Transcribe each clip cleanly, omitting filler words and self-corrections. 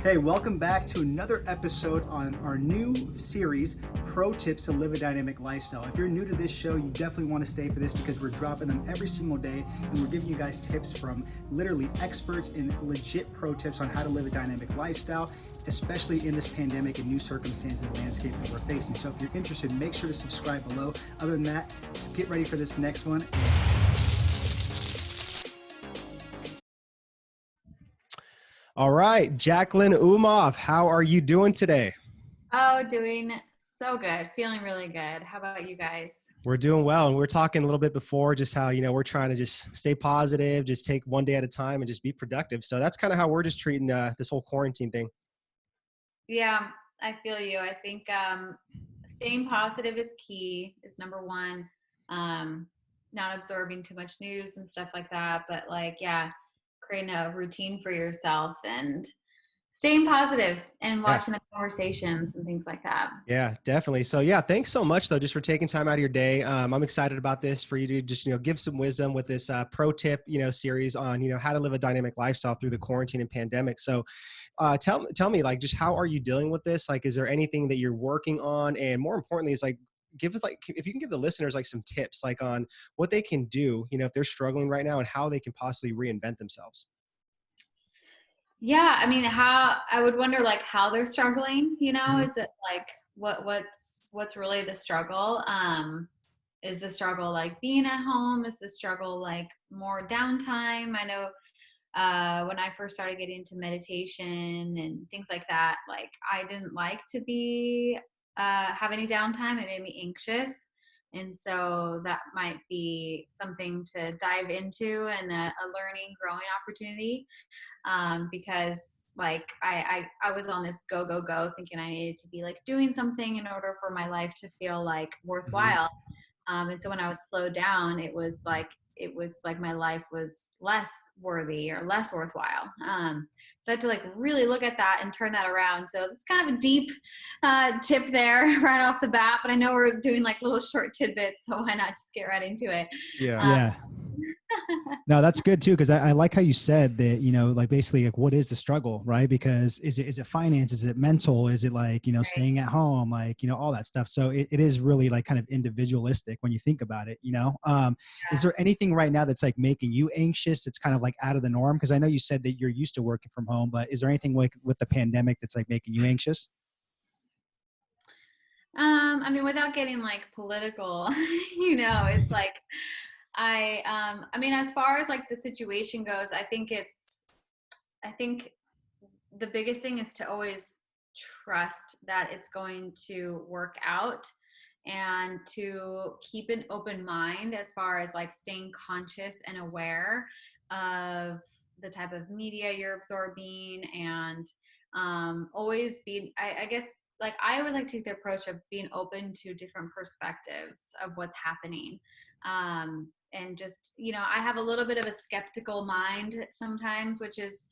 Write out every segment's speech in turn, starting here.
Hey, welcome back to another episode on our new series, Pro Tips to Live a Dynamic Lifestyle. If you're new to this show, you definitely want to stay for this because we're dropping them every single day and we're giving you guys tips from literally experts and legit pro tips on how to live a dynamic lifestyle, especially in this pandemic and new circumstances and landscape that we're facing. So if you're interested, make sure to subscribe below. Other than that, get ready for this next one. All right, Jacquelyn Umof, how are you doing today? Oh, doing so good. Feeling really good. How about you guys? We're doing well. And we were talking a little bit before just how, we're trying to just stay positive, just take one day at a time and just be productive. So that's kind of how we're just treating this whole quarantine thing. Yeah, I feel you. I think staying positive is key, is number one. Not absorbing too much news and stuff like that. But creating a routine for yourself and staying positive and watching the conversations and things like that. Yeah, definitely. So thanks so much though, just for taking time out of your day. I'm excited about this for you to just, give some wisdom with this pro tip, series on, how to live a dynamic lifestyle through the quarantine and pandemic. So tell me like, just how are you dealing with this? Like, is there anything that you're working on? And more importantly, is like, give us if you can give the listeners like some tips, like on what they can do, if they're struggling right now and how they can possibly reinvent themselves. Yeah, I mean, how I would wonder like how they're struggling, Mhm. is it like what's really the struggle? Is the struggle like being at home? Is the struggle like more downtime? I know when I first started getting into meditation and things like that, like I didn't like to be have any downtime. It made me anxious. And so that might be something to dive into and a learning, growing opportunity because like I was on this go thinking I needed to be like doing something in order for my life to feel like Mhm. worthwhile. And so when I would slow down, it was like my life was less worthy or less worthwhile. So I had to like really look at that and turn that around. So it's kind of a deep tip there right off the bat, but I know we're doing like little short tidbits, so why not just get right into it? Yeah. Um, Yeah. No, that's good too, because I like how you said that, like basically like what is the struggle, right? Because is it finance? Is it mental? Is it like, right. staying at home, like, all that stuff. So it is really like kind of individualistic when you think about it, Is Yeah. there anything right now that's like making you anxious? It's kind of like out of the norm? Because I know you said that you're used to working from home, but is there anything like with the pandemic that's like making you anxious? I mean, without getting like political, it's like I mean, as far as like the situation goes, I think the biggest thing is to always trust that it's going to work out and to keep an open mind as far as like staying conscious and aware of the type of media you're absorbing and always be I guess like I always like to take the approach of being open to different perspectives of what's happening and just I have a little bit of a skeptical mind sometimes which is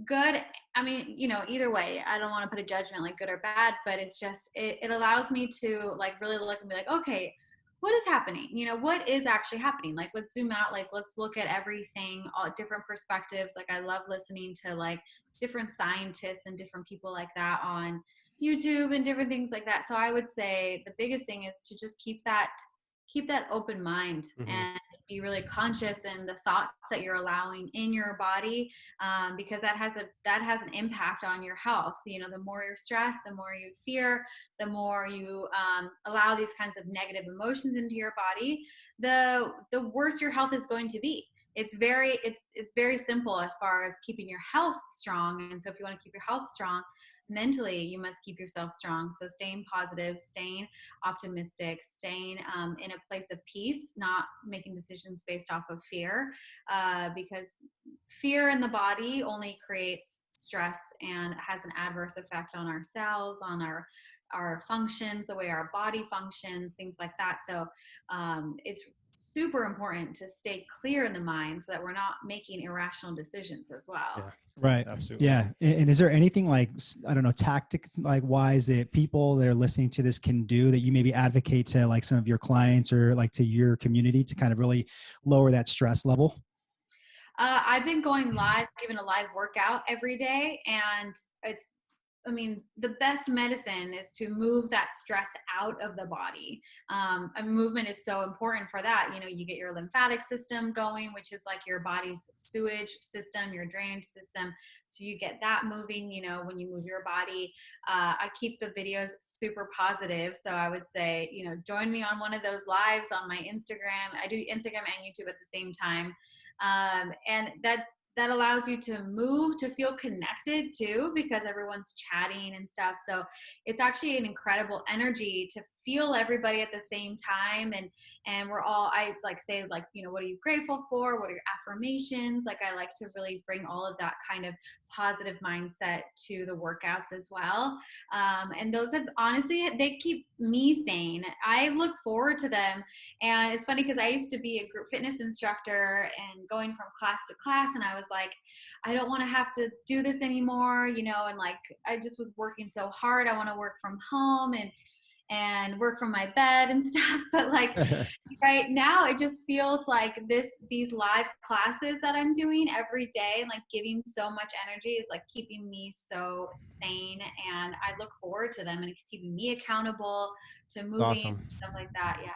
good. I mean, either way, I don't want to put a judgment like good or bad, but it's just, it allows me to like really look and be like, okay, what is happening? What is actually happening? Like, let's zoom out, like, let's look at everything, all different perspectives. Like, I love listening to like different scientists and different people like that on YouTube and different things like that. So I would say the biggest thing is to just keep that open mind Mhm. and be really conscious in the thoughts that you're allowing in your body because that has an impact on your health. The more you're stressed, the more you fear, the more you allow these kinds of negative emotions into your body, the worse your health is going to be. It's very simple as far as keeping your health strong. And so if you want to keep your health strong mentally, you must keep yourself strong. So staying positive, staying optimistic, staying in a place of peace, not making decisions based off of fear, because fear in the body only creates stress and has an adverse effect on our cells, on our functions, the way our body functions, things like that. So it's super important to stay clear in the mind so that we're not making irrational decisions as well. Yeah, Right. absolutely. Yeah. And is there anything like, I don't know, tactic like wise that people that are listening to this can do that you maybe advocate to like some of your clients or like to your community to kind of really lower that stress level? I've been going live, giving a live workout every day, and it's, I mean, the best medicine is to move that stress out of the body. And movement is so important for that. You know, you get your lymphatic system going, which is like your body's sewage system, your drainage system. So you get that moving, you know, when you move your body. I keep the videos super positive. So I would say, you know, join me on one of those lives on my Instagram. I do Instagram and YouTube at the same time. And that allows you to move, to feel connected too, because everyone's chatting and stuff. So it's actually an incredible energy to feel everybody at the same time. And we're all, I like say, like, you know, what are you grateful for? What are your affirmations? Like, I like to really bring all of that kind of positive mindset to the workouts as well. And those have, honestly, they keep me sane. I look forward to them. And it's funny because I used to be a group fitness instructor and going from class to class. And I was like, I don't want to have to do this anymore, you know, and like, I just was working so hard. I want to work from home and work from my bed and stuff. But like right now, it just feels like these live classes that I'm doing every day and like giving so much energy is like keeping me so sane. And I look forward to them, and it's keeping me accountable to moving, Awesome. stuff like that. Yeah.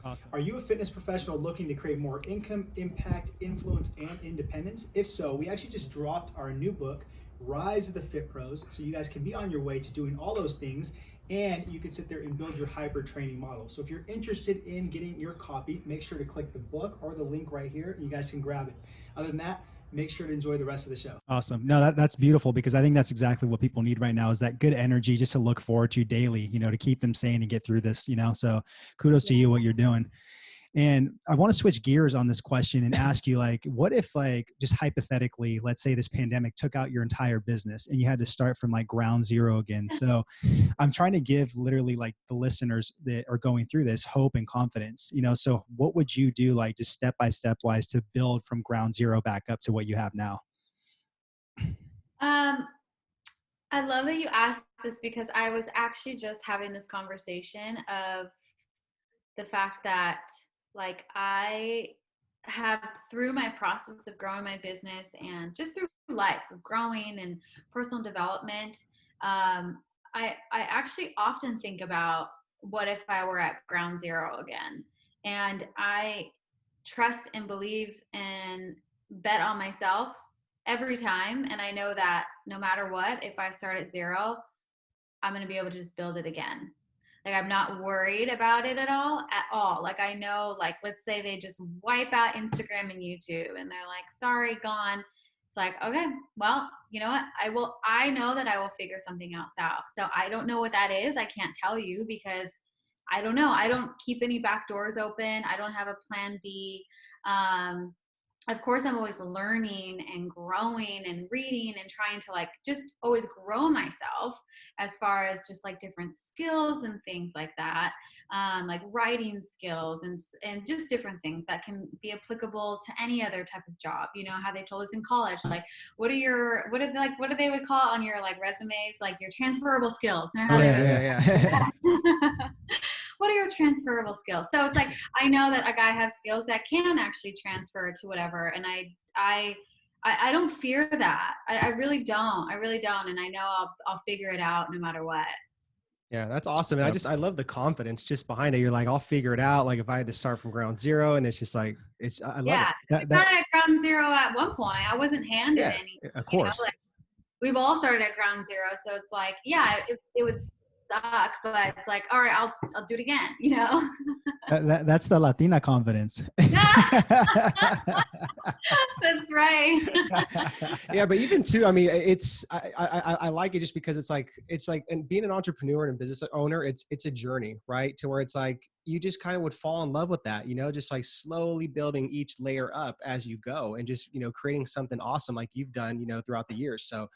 Awesome. Are you a fitness professional looking to create more income, impact, influence, and independence? If so, we actually just dropped our new book, Rise of the Fit Pros, so you guys can be on your way to doing all those things, and you can sit there and build your hyper training model. So if you're interested in getting your copy, make sure to click the book or the link right here, and you guys can grab it. Other than that, make sure to enjoy the rest of the show. Awesome. No, that's beautiful, because I think that's exactly what people need right now, is that good energy just to look forward to daily, you know, to keep them sane and get through this, you know. So kudos to you, what you're doing. And I want to switch gears on this question and ask you, like, what if, like, just hypothetically, let's say this pandemic took out your entire business and you had to start from like ground zero again. So I'm trying to give literally like the listeners that are going through this hope and confidence, you know. So what would you do, like, just step by step wise, to build from ground zero back up to what you have now? Um, I love that you asked this, because I was actually just having this conversation of the fact that, like, I have, through my process of growing my business and just through life of growing and personal development, I actually often think about, what if I were at ground zero again? And I trust and believe and bet on myself every time. And I know that no matter what, if I start at zero, I'm going to be able to just build it again. Like, I'm not worried about it at all. Like, I know, like, let's say they just wipe out Instagram and YouTube and they're like, sorry, gone. It's like, okay, well, you know what? I know that I will figure something else out. So I don't know what that is. I can't tell you, because I don't know. I don't keep any back doors open. I don't have a plan B. Of course, I'm always learning and growing and reading and trying to, like, just always grow myself as far as just like different skills and things like that, like writing skills and just different things that can be applicable to any other type of job. You know how they told us in college, like, what do they would call on your like resumes, like your transferable skills. You know how Yeah. what are your transferable skills? So it's like, I know that I have skills that can actually transfer to whatever. And I don't fear that. I really don't. And I know I'll figure it out no matter what. Yeah, that's awesome. And Yep. I love the confidence just behind it. You're like, I'll figure it out. Like, if I had to start from ground zero, and it's just like, I love Yeah. it. We started at ground zero at one point. I wasn't handed Yeah, anything. of You know, course. like, we've all started at ground zero. So it's like, yeah, it would suck, but it's like, all right, I'll do it again, you know? That's the Latina confidence. That's right. Yeah, but even too, I mean, I like it just because it's like, and being an entrepreneur and a business owner, it's a journey, right? To where it's like, you just kind of would fall in love with that, you know, just like slowly building each layer up as you go, and just, you know, creating something awesome like you've done, you know, throughout the years. So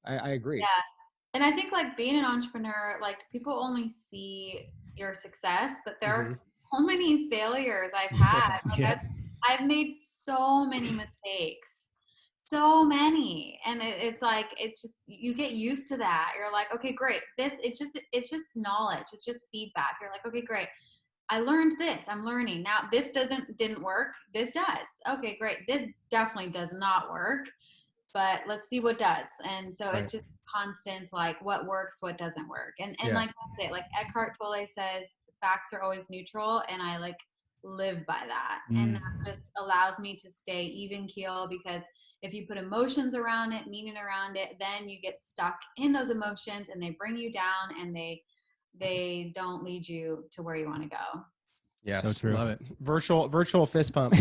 I agree. Yeah. And I think, like, being an entrepreneur, like, people only see your success, but there are Hmm. so many failures I've had. Like, Yeah. I've made so many mistakes, so many. And it's like, it's just, you get used to that. You're like, okay, great. It's just knowledge. It's just feedback. You're like, okay, great. I learned this. I'm learning. Now this didn't work. This does. Okay, great. This definitely does not work, but let's see what does. And so Right. it's just constant, like what works, what doesn't work. And Yeah. like that's it. Like Eckhart Tolle says, facts are always neutral. And I like live by that. And that just allows me to stay even keel, because if you put emotions around it, meaning around it, then you get stuck in those emotions and they bring you down, and they don't lead you to where you want to go. Yes, So true. love it. Virtual fist pump.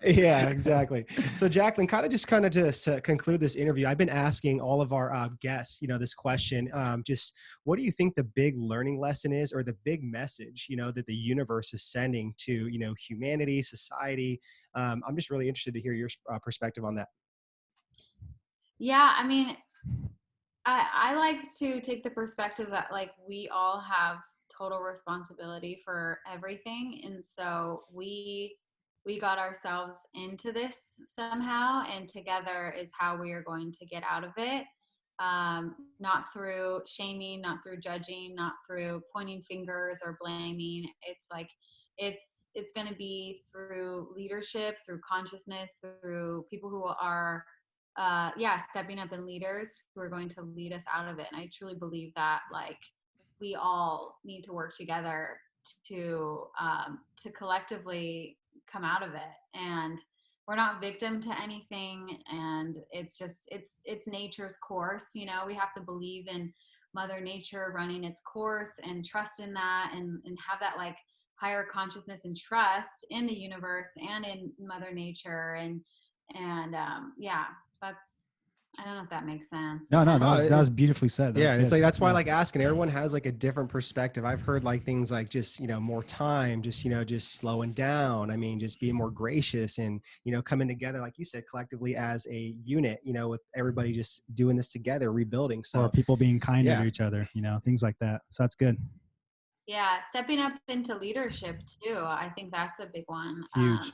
Yeah, exactly. So Jacquelyn, kind of just to conclude this interview, I've been asking all of our guests, this question, just what do you think the big learning lesson is, or the big message, that the universe is sending to, humanity, society? I'm just really interested to hear your perspective on that. Yeah, I mean, I like to take the perspective that like we all have total responsibility for everything, and so we got ourselves into this somehow, and together is how we are going to get out of it. Not through shaming, not through judging, not through pointing fingers or blaming. It's like it's going to be through leadership, through consciousness, through people who are stepping up, and leaders who are going to lead us out of it. And I truly believe that like we all need to work together to collectively come out of it. And we're not victim to anything, and it's just it's nature's course. We have to believe in Mother Nature running its course and trust in that, and have that like higher consciousness and trust in the universe and in Mother Nature. And that's, I don't know if that makes sense. No, that was beautifully said. Yeah, and it's like that's why I Yeah. like asking. Everyone has like a different perspective. I've heard like things like just more time, just slowing down. I mean, just being more gracious, and coming together, like you said, collectively as a unit. With everybody just doing this together, rebuilding. So Or people being kinder Yeah. to each other, things like that. So that's good. Yeah, stepping up into leadership too. I think that's a big one. Huge.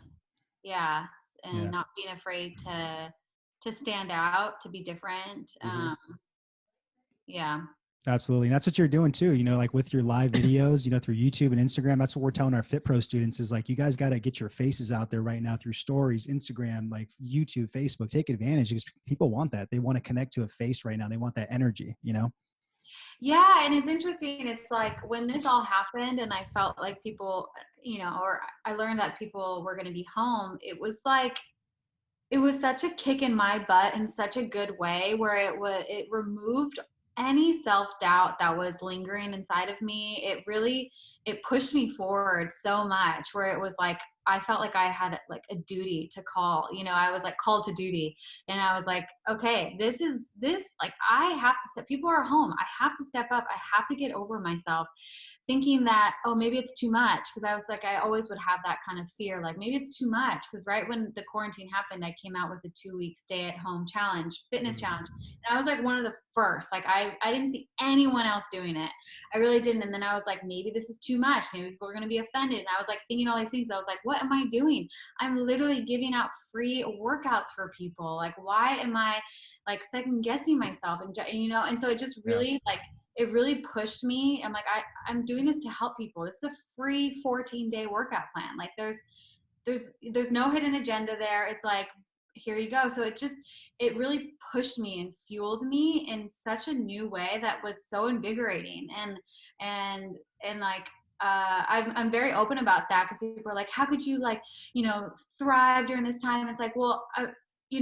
Yeah, and Yeah. not being afraid to stand out, to be different. Yeah. Absolutely. And that's what you're doing too, like with your live videos, through YouTube and Instagram. That's what we're telling our Fit Pro students is like, you guys got to get your faces out there right now through stories, Instagram, like YouTube, Facebook. Take advantage, because people want that. They want to connect to a face right now. They want that energy, Yeah, and it's interesting. It's like when this all happened and I felt like people, or I learned that people were going to be home, it was like, it was such a kick in my butt in such a good way, where it removed any self-doubt that was lingering inside of me. It pushed me forward so much, where it was like I felt like I had like a duty to call. I was like called to duty, and I was like, okay, this like I have to step. People are home. I have to step up. I have to get over myself, thinking that, oh, maybe it's too much. Because I was like, I always would have that kind of fear, like maybe it's too much. Because right when the quarantine happened, I came out with the 2-week stay-at-home fitness challenge, and I was like one of the first. Like I didn't see anyone else doing it. I really didn't. And then I was like, maybe this is too much. Maybe people are going to be offended. And I was like thinking all these things. I was like, what am I doing? I'm literally giving out free workouts for people. Like, why am I like second guessing myself? And and so it just really like, it really pushed me. I'm like, I'm doing this to help people. This is a free 14-day workout plan. Like there's no hidden agenda there. It's like, here you go. So it really pushed me and fueled me in such a new way that was so invigorating. And like, I'm very open about that, because people are like, how could you like, thrive during this time? It's like, well,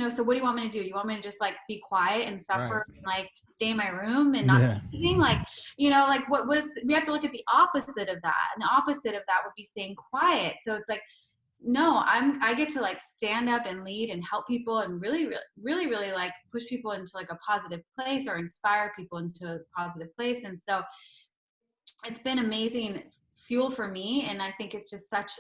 so what do you want me to do? You want me to just like be quiet and suffer, and like stay in my room and not say anything? Like, like we have to look at the opposite of that. And the opposite of that would be staying quiet. So it's like, no, I get to like stand up and lead and help people, and really, really, really, really like push people into like a positive place, or inspire people into a positive place. And so it's been amazing fuel for me. And I think it's just such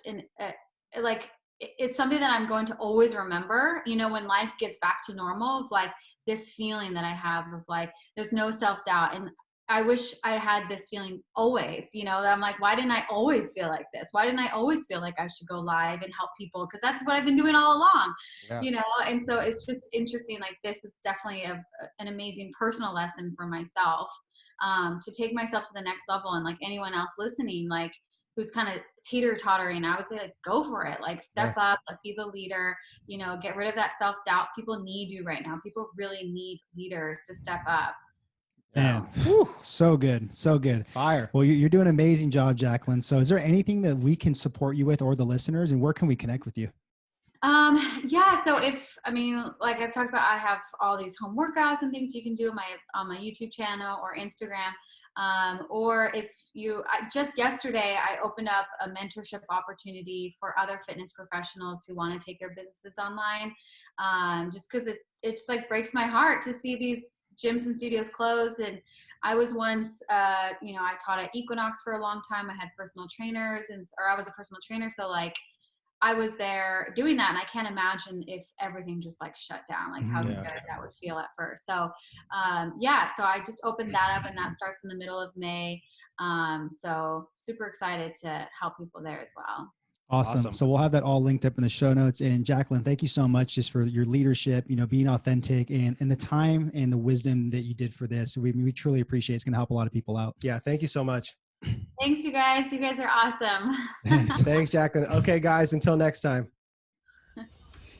it's something that I'm going to always remember, when life gets back to normal, of like this feeling that I have of like, there's no self-doubt. And I wish I had this feeling always, that I'm like, why didn't I always feel like this? Why didn't I always feel like I should go live and help people? Because that's what I've been doing all along, And so it's just interesting. Like, this is definitely an amazing personal lesson for myself, to take myself to the next level. And like anyone else listening, like who's kind of teeter-tottering, I would say like go for it, like step up, like be the leader, you know, get rid of that self-doubt. People need you right now. People really need leaders to step up. Man, so good. So good. Fire. Well, you're doing an amazing job, Jacquelyn. So is there anything that we can support you with, or the listeners, and where can we connect with you? Yeah, so like I've talked about, I have all these home workouts and things you can do on my YouTube channel or Instagram. Or if just yesterday, I opened up a mentorship opportunity for other fitness professionals who want to take their businesses online. Just cause it just like breaks my heart to see these gyms and studios closed. And I was once, I taught at Equinox for a long time. I had personal trainers or I was a personal trainer. So like, I was there doing that, and I can't imagine if everything just like shut down, like how scary that would feel at first. So, so I just opened that up, and that starts in the middle of May. So super excited to help people there as well. Awesome. So we'll have that all linked up in the show notes. And Jacquelyn, thank you so much just for your leadership, being authentic and the time and the wisdom that you did for this. We truly appreciate it. It's going to help a lot of people out. Yeah. Thank you so much. Thanks, you guys. You guys are awesome. Thanks, Jacquelyn. Okay, guys, until next time.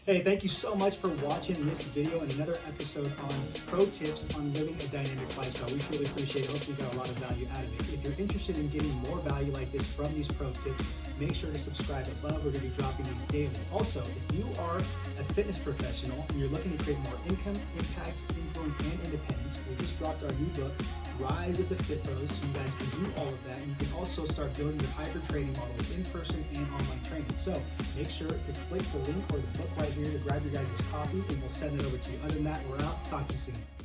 Hey, thank you so much for watching this video and another episode on pro tips on living a dynamic lifestyle. We truly appreciate it. Hope you got a lot of value out of it. If you're interested in getting more value like this from these pro tips, make sure to subscribe above. We're going to be dropping these daily. Also, if you are a fitness professional and you're looking to create more income, impact, influence, and independence, we just dropped our new book, Rise of the Fit Pros, so you guys can do all of that. And you can also start building your hyper training model with in-person and online training. So make sure to click the link or the book right here to grab your guys' copy, and we'll send it over to you. Other than that, we're out. Talk to you soon.